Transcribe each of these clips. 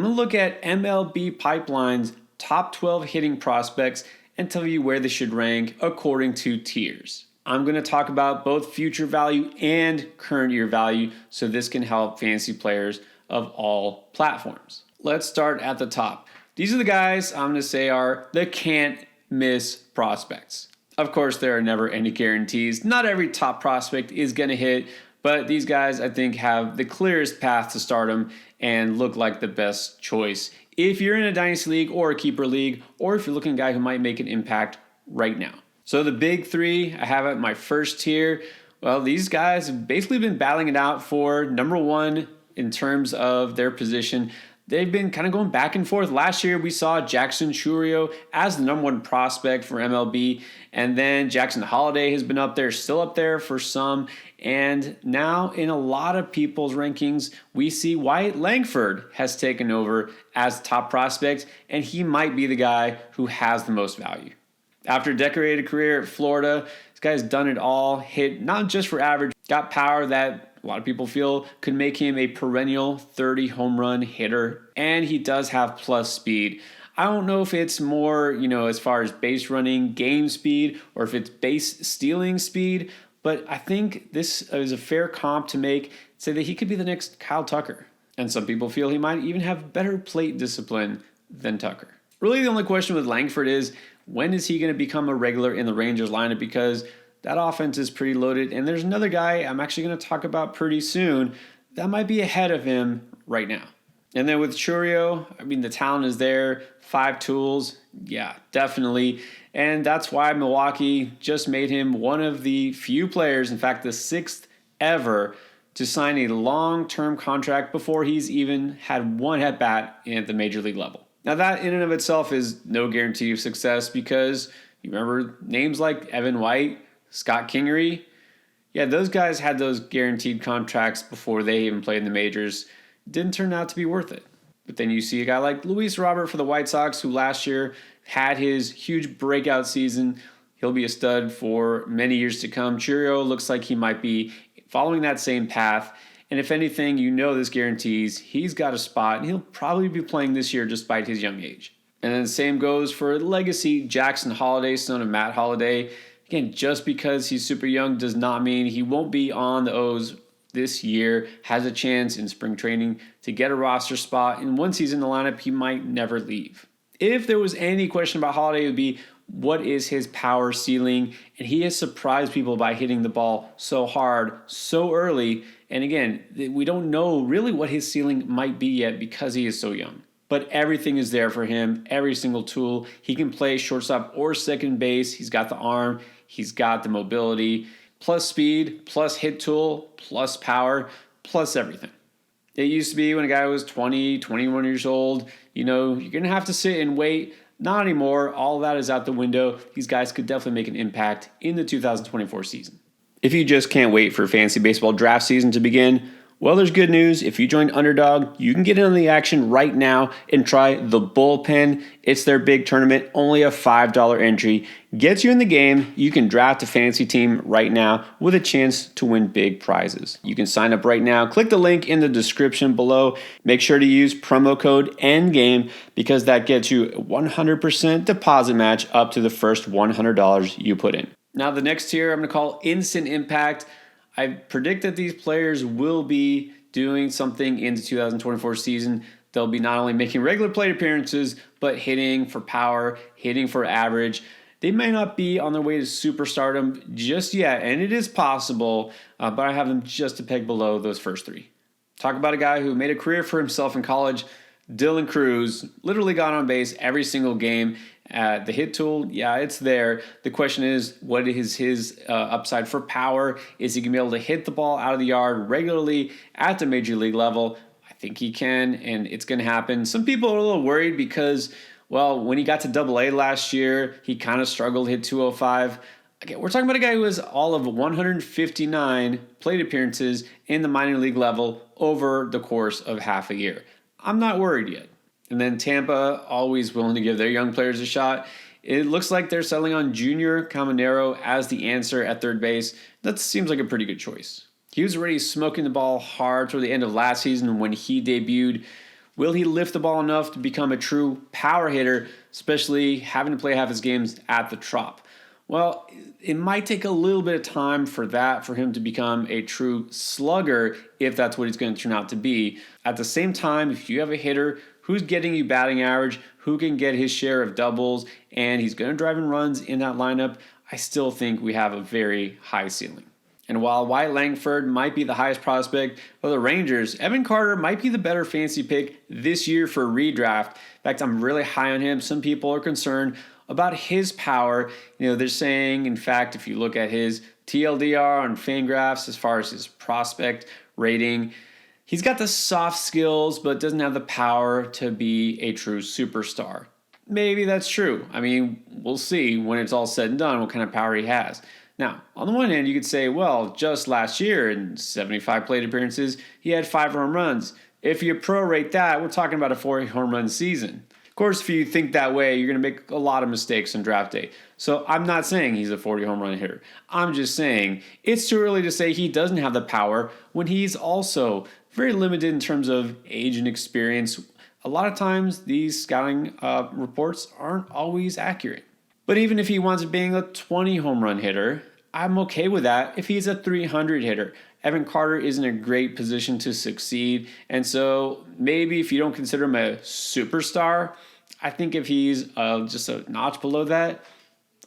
I'm going to look at MLB Pipeline's top 12 hitting prospects and tell you where they should rank according to tiers. I'm going to talk about both future value and current year value, so this can help fantasy players of all platforms. Let's start at the top. These are the guys I'm going to say are the can't miss prospects. Of course, there are never any guarantees. Not every top prospect is going to hit, but these guys, I think, have the clearest path to stardom and look like the best choice if you're in a dynasty league or a keeper league, or if you're looking at a guy who might make an impact right now. So the big three I have at my first tier. Well, these guys have basically been battling it out for number one in terms of their position. They've been kind of going back and forth. Last year, we saw Jackson Chourio as the number one prospect for MLB. And then Jackson Holliday has been up there, still up there for some. And now in a lot of people's rankings, we see Wyatt Langford has taken over as top prospect. And he might be the guy who has the most value. After a decorated career at Florida, this guy's done it all. Hit not just for average, got power that a lot of people feel could make him a perennial 30 home run hitter. And he does have plus speed. I don't know if it's more, as far as base running game speed or if it's base stealing speed, but I think this is a fair comp to say that he could be the next Kyle Tucker. And some people feel he might even have better plate discipline than Tucker. Really, the only question with Langford is, when is he going to become a regular in the Rangers lineup? Because that offense is pretty loaded. And there's another guy I'm actually going to talk about pretty soon that might be ahead of him right now. And then with Chourio, the talent is there. 5 tools. Yeah, definitely. And that's why Milwaukee just made him one of the few players, in fact, the 6th ever, to sign a long-term contract before he's even had one at-bat at the major league level. Now, that in and of itself is no guarantee of success because you remember names like Evan White, Scott Kingery. Yeah, those guys had those guaranteed contracts before they even played in the majors. Didn't turn out to be worth it. But then you see a guy like Luis Robert for the White Sox, who last year had his huge breakout season. He'll be a stud for many years to come. Chourio looks like he might be following that same path. And if anything, this guarantees he's got a spot, and he'll probably be playing this year despite his young age. And then the same goes for legacy Jackson Holliday, son of Matt Holliday. Again, just because he's super young does not mean he won't be on the O's this year. Has a chance in spring training to get a roster spot, and once he's in the lineup, he might never leave. If there was any question about Holliday, it would be, what is his power ceiling? And he has surprised people by hitting the ball so hard, so early. And again, we don't know really what his ceiling might be yet because he is so young. But everything is there for him, every single tool. He can play shortstop or second base. He's got the arm. He's got the mobility, plus speed, plus hit tool, plus power, plus everything. It used to be when a guy was 20, 21 years old, you're going to have to sit and wait. Not anymore. All of that is out the window. These guys could definitely make an impact in the 2024 season. If you just can't wait for fantasy baseball draft season to begin, well, there's good news. If you join Underdog, you can get in on the action right now and try the Bullpen. It's their big tournament, only a $5 entry. Gets you in the game. You can draft a fantasy team right now with a chance to win big prizes. You can sign up right now. Click the link in the description below. Make sure to use promo code Endgame because that gets you a 100% deposit match up to the first $100 you put in. Now, the next tier I'm going to call Instant Impact. I predict that these players will be doing something in the 2024 season. They'll be not only making regular plate appearances, but hitting for power, hitting for average. They may not be on their way to superstardom just yet, and it is possible, but I have them just a peg below those first 3. Talk about a guy who made a career for himself in college. Dylan Cruz literally got on base every single game. The hit tool, yeah, it's there. The question is, what is his upside for power? Is he going to be able to hit the ball out of the yard regularly at the major league level? I think he can, and it's going to happen. Some people are a little worried because, when he got to AA last year, he kind of struggled, hit 205. Again, we're talking about a guy who has all of 159 plate appearances in the minor league level over the course of half a year. I'm not worried yet. And then Tampa, always willing to give their young players a shot. It looks like they're settling on Junior Caminero as the answer at third base. That seems like a pretty good choice. He was already smoking the ball hard toward the end of last season when he debuted. Will he lift the ball enough to become a true power hitter, especially having to play half his games at the Trop? Well, it might take a little bit of time for him to become a true slugger, if that's what he's going to turn out to be. At the same time, if you have a hitter who's getting you batting average, who can get his share of doubles, and he's going to drive in runs in that lineup, I still think we have a very high ceiling. And while Wyatt Langford might be the highest prospect of the Rangers, Evan Carter might be the better fantasy pick this year for redraft. In fact, I'm really high on him. Some people are concerned about his power. They're saying, in fact, if you look at his TLDR on Fangraphs as far as his prospect rating, he's got the soft skills but doesn't have the power to be a true superstar. Maybe that's true. I mean, we'll see when it's all said and done what kind of power he has. Now, on the one hand, you could say, well, just last year in 75 plate appearances, he had 5 home runs. If you prorate that, we're talking about a 4 home run season. Of course, if you think that way, you're going to make a lot of mistakes on draft day. So I'm not saying he's a 40 home run hitter. I'm just saying it's too early to say he doesn't have the power when he's also very limited in terms of age and experience. A lot of times, these scouting reports aren't always accurate. But even if he winds up being a 20 home run hitter, I'm okay with that if he's a 300 hitter. Evan Carter is in a great position to succeed. And so maybe if you don't consider him a superstar, I think if he's just a notch below that,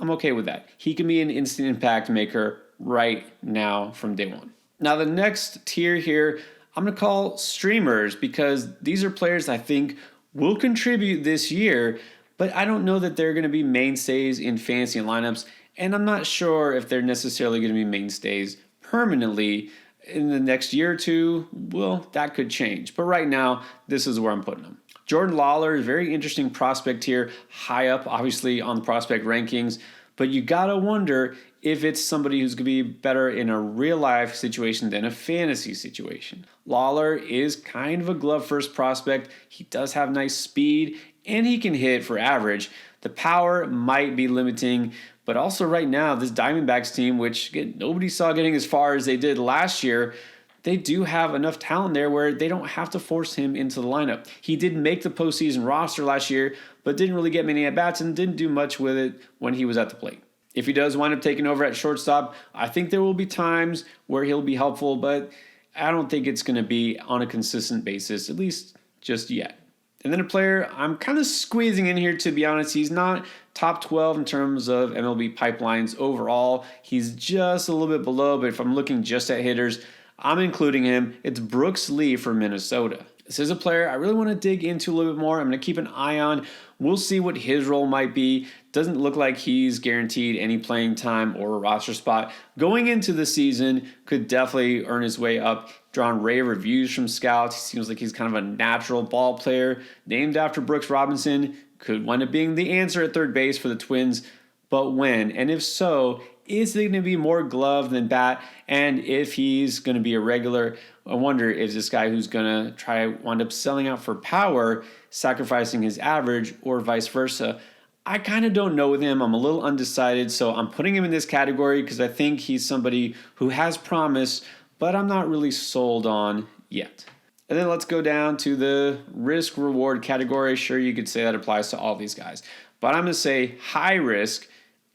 I'm okay with that. He can be an instant impact maker right now from day one. Now the next tier here, I'm going to call streamers, because these are players I think will contribute this year, but I don't know that they're going to be mainstays in fantasy lineups, and I'm not sure if they're necessarily going to be mainstays permanently in the next year or two. Well, that could change, but right now, this is where I'm putting them. Jordan Lawler is a very interesting prospect here, high up, obviously, on the prospect rankings, but you got to wonder if it's somebody who's going to be better in a real-life situation than a fantasy situation. Lawler is kind of a glove-first prospect. He does have nice speed, and he can hit for average. The power might be limiting, but also right now, this Diamondbacks team, which again, nobody saw getting as far as they did last year, they do have enough talent there where they don't have to force him into the lineup. He did make the postseason roster last year, but didn't really get many at-bats and didn't do much with it when he was at the plate. If he does wind up taking over at shortstop, I think there will be times where he'll be helpful, but I don't think it's going to be on a consistent basis, at least just yet. And then a player I'm kind of squeezing in here, to be honest. He's not top 12 in terms of MLB pipelines overall. He's just a little bit below, but if I'm looking just at hitters, I'm including him. It's Brooks Lee from Minnesota. This is a player I really want to dig into a little bit more. I'm going to keep an eye on. We'll see what his role might be. Doesn't look like he's guaranteed any playing time or a roster spot. Going into the season, could definitely earn his way up. Drawn rave reviews from scouts. He seems like he's kind of a natural ball player. Named after Brooks Robinson. Could wind up being the answer at third base for the Twins. But when? And if so, is it going to be more glove than bat? And if he's going to be a regular, I wonder if this guy who's going to wind up selling out for power, sacrificing his average, or vice versa. I kind of don't know with him. I'm a little undecided, so I'm putting him in this category because I think he's somebody who has promise, but I'm not really sold on yet. And then let's go down to the risk-reward category. Sure, you could say that applies to all these guys, but I'm going to say high risk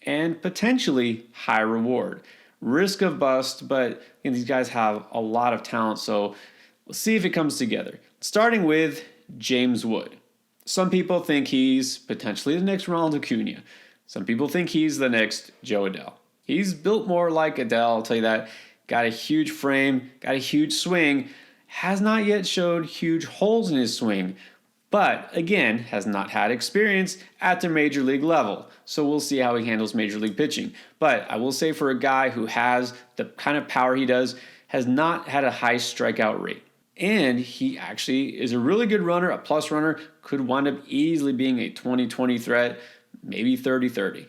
and potentially high reward. Risk of bust, but these guys have a lot of talent, so we'll see if it comes together. Starting with James Wood. Some people think he's potentially the next Ronald Acuna. Some people think he's the next Joe Adele. He's built more like Adele, I'll tell you that. Got a huge frame, got a huge swing, has not yet showed huge holes in his swing, but again, has not had experience at the major league level. So we'll see how he handles major league pitching. But I will say, for a guy who has the kind of power he does, has not had a high strikeout rate. And he actually is a really good runner, a plus runner, could wind up easily being a 20-20 threat, maybe 30-30.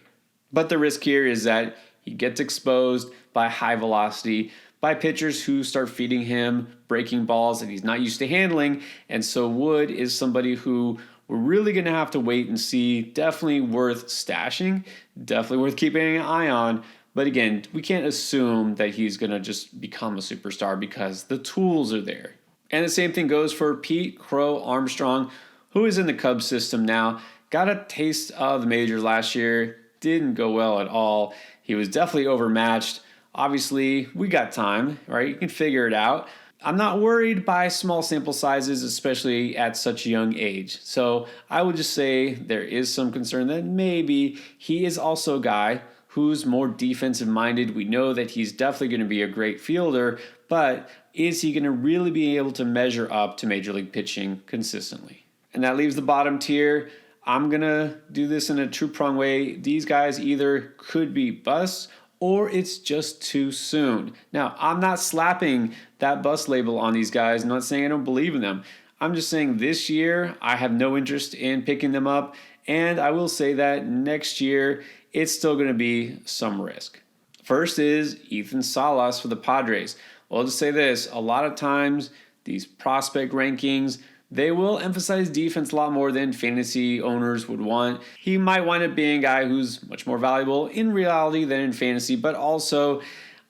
But the risk here is that he gets exposed by high velocity, by pitchers who start feeding him breaking balls that he's not used to handling. And so Wood is somebody who we're really going to have to wait and see. Definitely worth stashing, definitely worth keeping an eye on. But again, we can't assume that he's going to just become a superstar because the tools are there. And the same thing goes for Pete Crow Armstrong, who is in the Cubs system now. Got a taste of the majors last year. Didn't go well at all. He was definitely overmatched. Obviously, we got time, right? You can figure it out. I'm not worried by small sample sizes, especially at such a young age. So I would just say there is some concern that maybe he is also a guy who's more defensive minded. We know that he's definitely going to be a great fielder, but is he going to really be able to measure up to major league pitching consistently? And that leaves the bottom tier. I'm going to do this in a two-pronged way. These guys either could be busts or it's just too soon. Now, I'm not slapping that bust label on these guys. I'm not saying I don't believe in them. I'm just saying this year, I have no interest in picking them up. And I will say that next year, it's still going to be some risk. First is Ethan Salas for the Padres. Well, I'll just say this. A lot of times, these prospect rankings, they will emphasize defense a lot more than fantasy owners would want. He might wind up being a guy who's much more valuable in reality than in fantasy, but also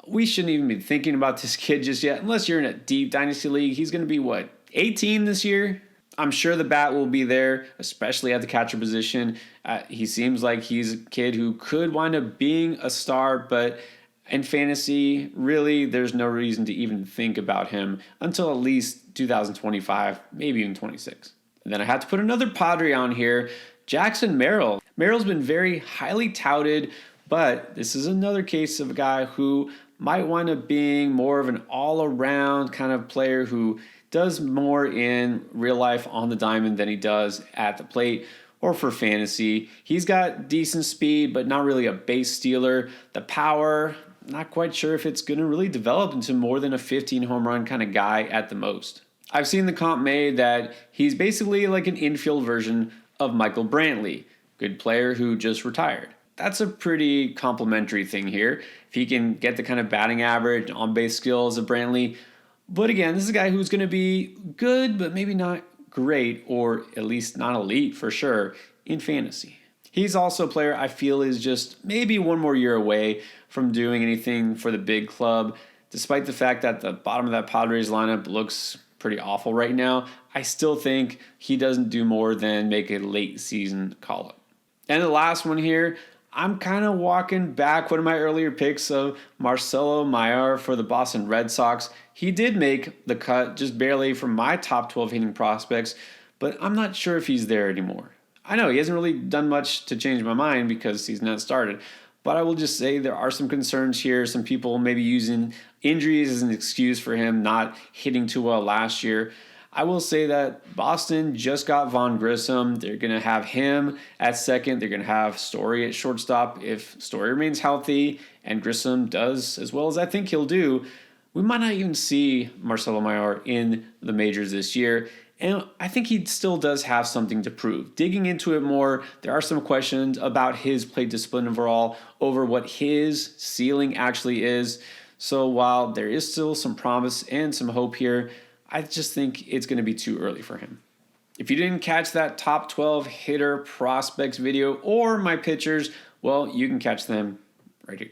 we shouldn't even be thinking about this kid just yet. Unless you're in a deep dynasty league, he's going to be, 18 this year? I'm sure the bat will be there, especially at the catcher position. He seems like he's a kid who could wind up being a star, but in fantasy, really, there's no reason to even think about him until at least 2025, maybe even 26. And then I have to put another Padre on here, Jackson Merrill. Merrill's been very highly touted, but this is another case of a guy who might wind up being more of an all-around kind of player who does more in real life on the diamond than he does at the plate or for fantasy. He's got decent speed, but not really a base stealer. The power, not quite sure if it's going to really develop into more than a 15 home run kind of guy at the most. I've seen the comp made that he's basically like an infield version of Michael Brantley, good player who just retired. That's a pretty complimentary thing here. If he can get the kind of batting average, on-base skills of Brantley. But again, this is a guy who's going to be good, but maybe not great, or at least not elite for sure in fantasy. He's also a player I feel is just maybe one more year away from doing anything for the big club. Despite the fact that the bottom of that Padres lineup looks pretty awful right now, I still think he doesn't do more than make a late season call-up. And the last one here, I'm kind of walking back one of my earlier picks of Marcelo Mayer for the Boston Red Sox. He did make the cut just barely from my top 12 hitting prospects, but I'm not sure if he's there anymore. I know he hasn't really done much to change my mind because he's not started, but I will just say there are some concerns here. Some people maybe using injuries as an excuse for him not hitting too well last year. I will say that Boston just got Vaughn Grissom. They're going to have him at second. They're going to have Story at shortstop. If Story remains healthy and Grissom does as well as I think he'll do, we might not even see Marcelo Mayer in the majors this year. And I think he still does have something to prove. Digging into it more, there are some questions about his plate discipline overall, over what his ceiling actually is. So while there is still some promise and some hope here, I just think it's going to be too early for him. If you didn't catch that top 12 hitter prospects video or my pitchers, well, you can catch them right here.